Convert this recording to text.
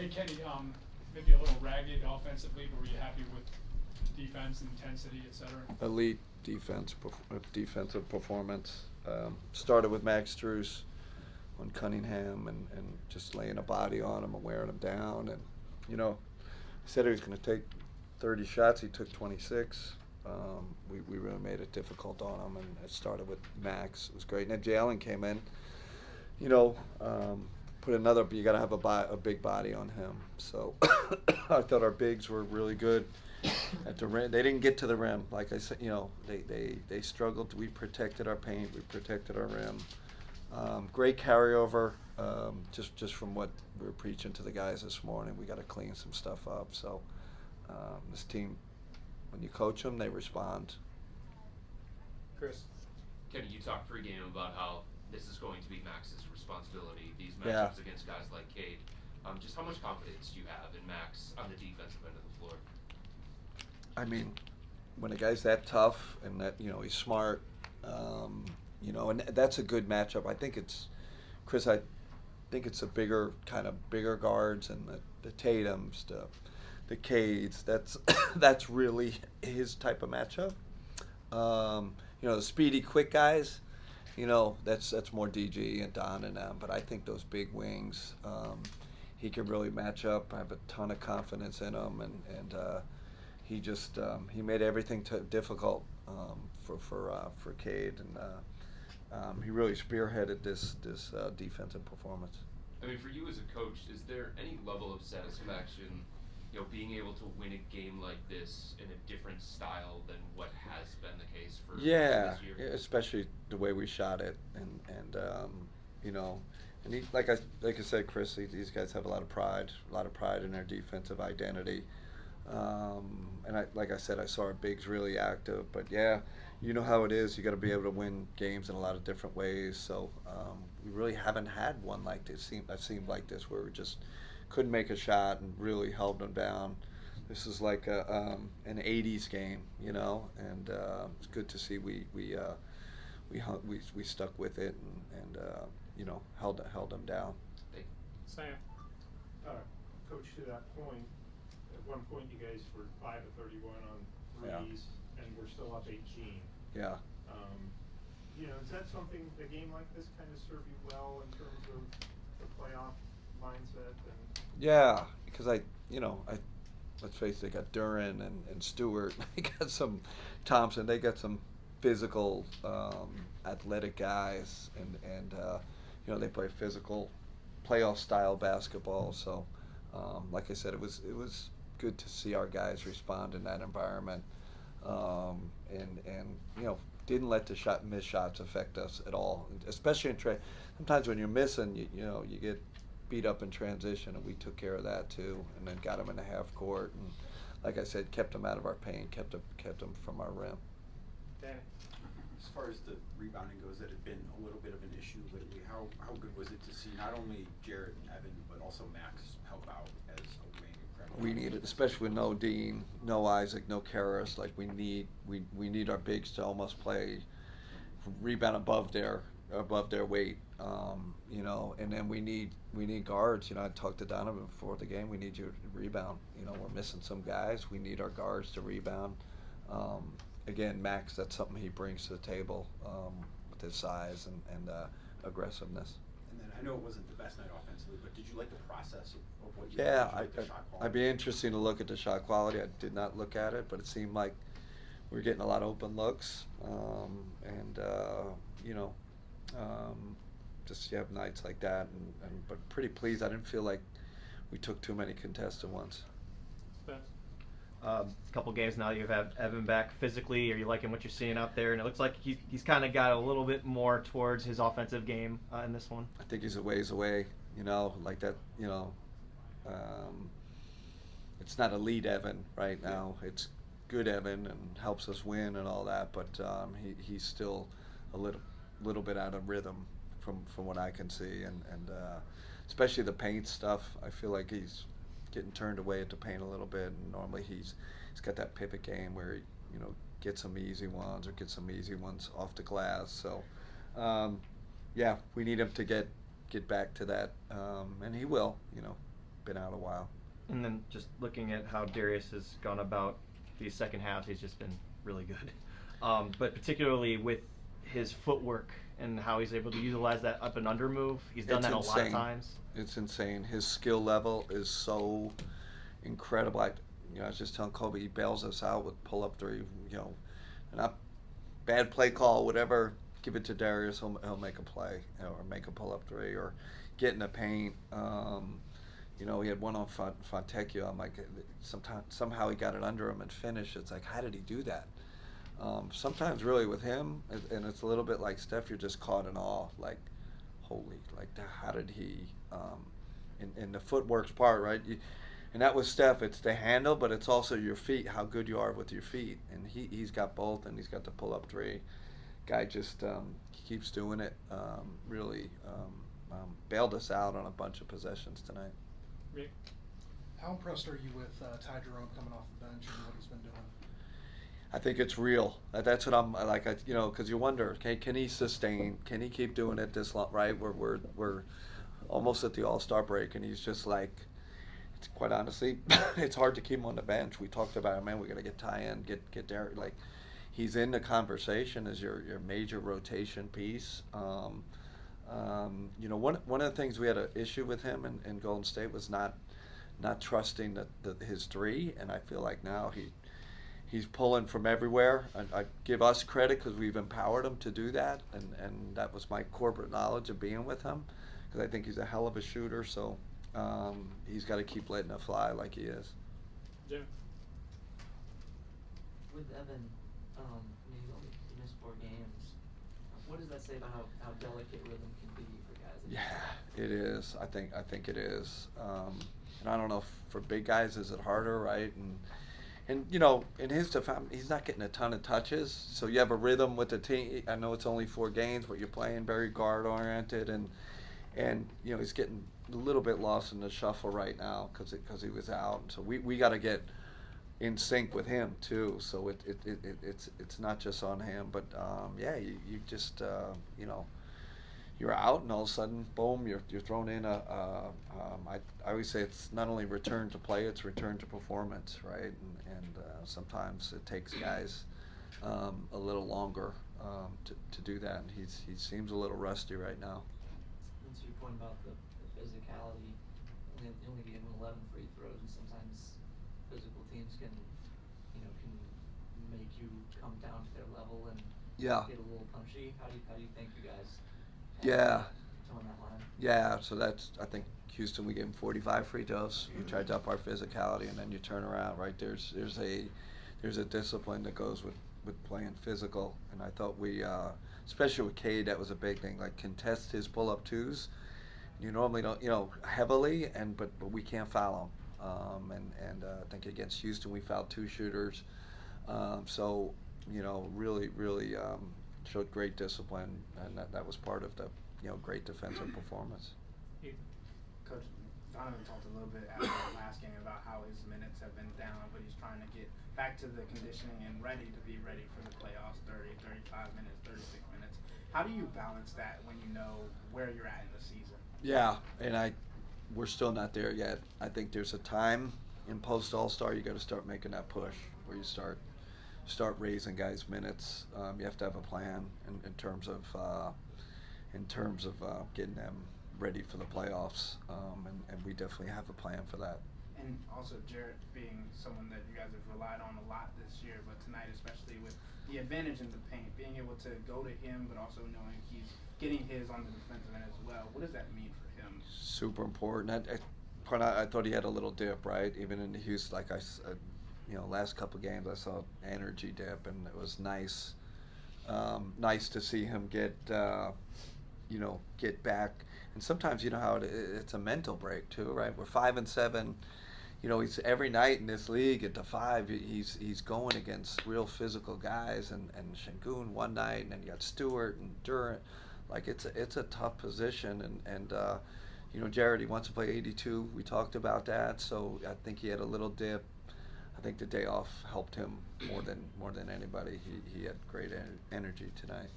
Hey Kenny, maybe a little ragged offensively, but were you happy with defense, intensity, et cetera? Elite defensive performance. Started with Max Struess on Cunningham and just laying a body on him and wearing him down. And, he said he was going to take 30 shots. He took 26. We really made it difficult on him, and it started with Max. It was great. And then Jalen came in, put another, you got to have a big body on him. So I thought our bigs were really good at the rim. They didn't get to the rim. Like I said, they struggled. We protected our paint. We protected our rim. Great carryover, just from what we were preaching to the guys this morning. We got to clean some stuff up. So this team, when you coach them, they respond. Chris? Kenny, you talked pregame about how this is going to be Max's responsibility, these Yeah. matchups against guys like Cade. Just how much confidence do you have in Max on the defensive end of the floor? I mean, when a guy's that tough and that, he's smart, and that's a good matchup. I think it's, Chris, I think it's a bigger guards and the Tatums, the Cades. That's really his type of matchup. The speedy, quick guys, that's more DG and Don and them. But I think those big wings, he can really match up. I have a ton of confidence in him, and he just he made everything difficult for Cade, and he really spearheaded this defensive performance. I mean, for you as a coach, is there any level of satisfaction, being able to win a game like this in a different style than what has been the case for this year? Especially the way we shot it, and and he, like I said, Chris, these guys have a lot of pride in their defensive identity. And like I said, I saw our bigs really active, but you know how it is. You got to be able to win games in a lot of different ways. So we really haven't had one like this. Seemed like this where we just couldn't make a shot and really held them down. This is like an '80s game, and it's good to see we stuck with it and held them down. Sam? Coach, to that point, at one point you guys were 5 of 31 on threes, and we're still up 18. Yeah. Is that something, a game like this kind of serve you well in terms of the playoff mindset? Yeah, because let's face it, they got Duran and Stewart. They got some Thompson. They got some physical, athletic guys, and they play physical, playoff style basketball. So, like I said, it was good to see our guys respond in that environment, and didn't let the missed shots affect us at all. Especially in sometimes when you're missing, you get beat up in transition, and we took care of that too, and then got them in the half court, and like I said, kept them out of our paint, kept them from our rim. Danny? As far as the rebounding goes, that had been a little bit of an issue lately. How good was it to see not only Jarrett and Evan, but also Max help out as a wing? We need it, especially with no Dean, no Isaac, no Karras. Like we need our bigs to almost play rebound above their weight, and then we need guards. I talked to Donovan before the game. We need you to rebound. We're missing some guys. We need our guards to rebound. Again, Max, that's something he brings to the table with his size and aggressiveness. And then I know it wasn't the best night offensively, but did you like the process of what you did? The shot quality? I'd be interesting to look at the shot quality. I did not look at it, but it seemed like we were getting a lot of open looks, just you have nights like that, but pretty pleased. I didn't feel like we took too many contested ones. Spence? A couple games now you've had Evan back physically. Are you liking what you're seeing out there? And it looks like he's kind of got a little bit more towards his offensive game in this one. I think he's a ways away, like that, it's not elite Evan right now. It's good Evan and helps us win and all that, but he's still a little bit out of rhythm from what I can see, and especially the paint stuff. I feel like he's getting turned away at the paint a little bit, and normally he's got that pivot game where he gets some easy ones or gets some easy ones off the glass. So we need him to get back to that, and he will. been out a while. And then just looking at how Darius has gone about these second halves, he's just been really good. But particularly with his footwork and how he's able to utilize that up and under move, he's done It's that a lot of insane. times. It's insane. His skill level is so incredible. I was just telling Kobe, he bails us out with pull-up three. Not bad play call, whatever. Give it to Darius. He'll make a play or make a pull-up three or get in the paint. He had one on Fontecchio. I'm like, somehow he got it under him and finished. It's like, how did he do that? Sometimes really with him, and it's a little bit like Steph, you're just caught in awe. Like, holy, like how did he? In the footwork's part, right? And that was Steph. It's the handle, but it's also your feet. How good you are with your feet, and he's got both, and he's got the pull-up three. Guy just keeps doing it. Really bailed us out on a bunch of possessions tonight. Rick? How impressed are you with Ty Jerome coming off the bench and what he's been doing? I think it's real. That's what I'm like. Because you wonder, can he sustain? Can he keep doing it this long? Right? We're almost at the All-Star break, and he's just like, it's quite honestly, it's hard to keep him on the bench. We talked about it, man. We got to get Ty in, get Derek. Like, he's in the conversation as your major rotation piece. One of the things we had an issue with him in Golden State was not trusting his three, and I feel like now he's pulling from everywhere. I give us credit because we've empowered him to do that, and that was my corporate knowledge of being with him, because I think he's a hell of a shooter. So he's got to keep letting it fly like he is. Jim? With Evan, he missed 4 games. What does that say about how delicate rhythm can be for guys? Yeah, it is. I think it is. And I don't know if for big guys is it harder, right? And in his defense, he's not getting a ton of touches, so you have a rhythm with the team. I know it's only 4 games, but you're playing very guard oriented, and he's getting a little bit lost in the shuffle right now because he was out. So we got to get in sync with him too. So it's not just on him, but you just you're out, and all of a sudden, boom, you're thrown in I always say it's not only return to play, it's return to performance, right? And sometimes it takes guys a little longer to do that, and he seems a little rusty right now. And to your point about the physicality, you only gave him 11 free throws, and sometimes physical teams can make you come down to their level and get a little punchy. How do you think you guys? Towing that line? Yeah, so I think Houston, we gave him 45 free throws. We tried to up our physicality, and then you turn around, right? There's a discipline that goes with playing physical, and I thought we, especially with Cade, that was a big thing. Like, contest his pull-up twos. You normally don't, heavily, but we can't foul him. I think against Houston we fouled 2 shooters. So really showed great discipline, and that was part of the great defensive performance. Coach Donovan talked a little bit after the last game about how his minutes have been down, but he's trying to get back to the conditioning and ready for the playoffs, 30, 35 minutes, 36 minutes. How do you balance that when you know where you're at in the season? Yeah, and we're still not there yet. I think there's a time in post All-Star you got to start making that push where you start raising guys' minutes. You have to have a plan in terms of getting them ready for the playoffs, and we definitely have a plan for that. And also Jarrett being someone that you guys have relied on a lot this year, but tonight especially with the advantage in the paint, being able to go to him, but also knowing he's getting his on the defensive end as well. What does that mean for him? Super important. I thought he had a little dip, right? Even in Houston, like last couple of games I saw energy dip, and it was nice to see him get back. And sometimes how it's a mental break too, right? We're 5-7. He's every night in this league at the 5. He's going against real physical guys, and Şengün one night, and then you got Stewart and Durant. Like it's a tough position, and Jared, he wants to play 82. We talked about that, so I think he had a little dip. I think the day off helped him more than anybody. He had great energy tonight.